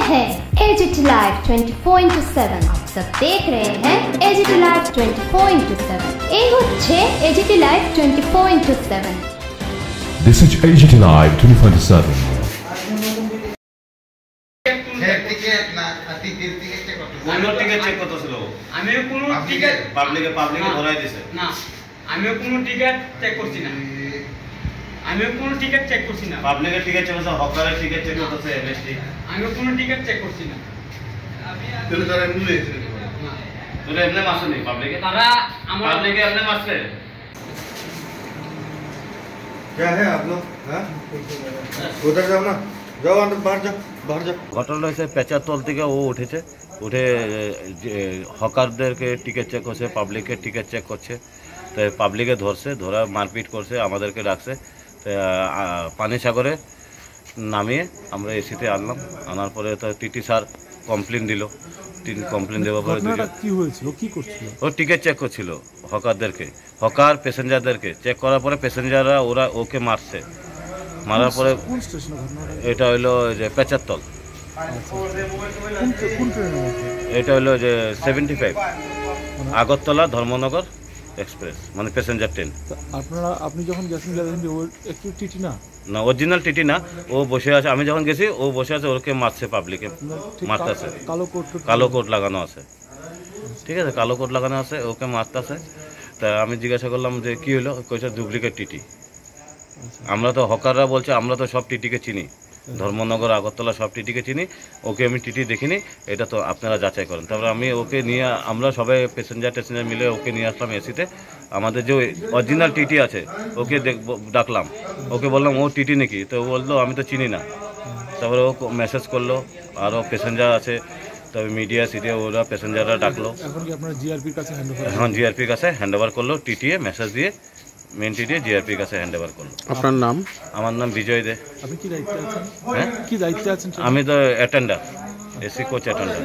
है AGT Live 24/7। आप सब देख रहे हैं AGT Live 24/7। ये होच्छे AGT Live 24/7। This is AGT Live 24/7। Ticket check করতেছিল আমিও কোনো টিকিট পাবলিকে ধরাই দিয়েছে না আমিও কোনো টিকিট চেক করছি না পাবলিকের টিকিট চেক করছে হকারের টিকিট চেক করতেছে এমএসটি আমিও কোনো টিকিট চেক করছি না তাহলে তারা এমনি লেছে না তোরা এমনি মাসনি পাবলিকে তারা আমরা পাবলিকে এমনি মাসছে क्या है आप लोग हाँ उधर जाओ ना जाओ अंदर बाहर जाओ ঘটনা হয়েছে পেঁচাতল থেকে ও উঠে হকারদেরকে টিকিট চেক করছে, পাবলিকের টিকিট চেক করছে। তো পাবলিকে ধরা মারপিট করছে, আমাদেরকে ডাকছে। তো পানিসাগরে নামিয়ে আমরা এসিতে আনার পরে তো টিটি স্যার কমপ্লেন দিল। কমপ্লেন দেওয়ার পরে কি হয়েছিল, কি করছিল? ও টিকিট চেক করছিল হকার প্যাসেঞ্জারদেরকে চেক করার পরে প্যাসেঞ্জাররা ওকে মারছে। মারার পরে এটা হইলো যে পেঁচাতল, এটা হইলো যে 75 আগরতলা ধর্মনগর এক্সপ্রেস, মানে প্যাসেঞ্জার ট্রেন। আপনি যখন গেছেন একটু টিটি না অরিজিনাল টিটি না, ও বসে আছে। আমি যখন গেছি ও বসে আছে, ওকে মারছে, পাবলিকে মারতেছে। কালো কোট লাগানো আছে, ঠিক আছে, কালো কোট লাগানো আছে, ওকে মারতেছে। তা আমি জিজ্ঞাসা করলাম যে কি হলো, কইছে ডুপ্লিকেট টিটি। আমরা তো হকাররা বলছে আমরা তো সব টিটিকে চিনি, ধর্মনগর আগরতলা সব টিটিকে চিনি, ওকে আমি টিটি দেখিনি, এটা তো আপনারা যাচাই করেন। তারপরে আমি ওকে নিয়ে, আমরা সবাই প্যাসেঞ্জার মিলে ওকে নিয়ে আসলাম এসিতে। আমাদের যে অরিজিনাল টিটি আছে ওকে ডাকলাম, ওকে বললাম ও টিটি নাকি, তো ও বললো আমি তো চিনি না। তারপরে ও মেসেজ করলো, আরও প্যাসেঞ্জার আছে, তবে মিডিয়া ওরা প্যাসেঞ্জাররা ডাকলো। এখন জিআরপির কাছে হ্যান্ড ওভার করলো, টিটিএ মেসেজ দিয়ে মেন টিটিএ জিআরপির কাছে হ্যান্ড ওভার করলো। আপনার নাম? আমার নাম বিজয় দে। আপনি কি দায়িত্বে আছেন? হ্যাঁ, কি দায়িত্বে আছেন? আমি তো অ্যাটেন্ডার, এসি কোচ অ্যাটেন্ডার।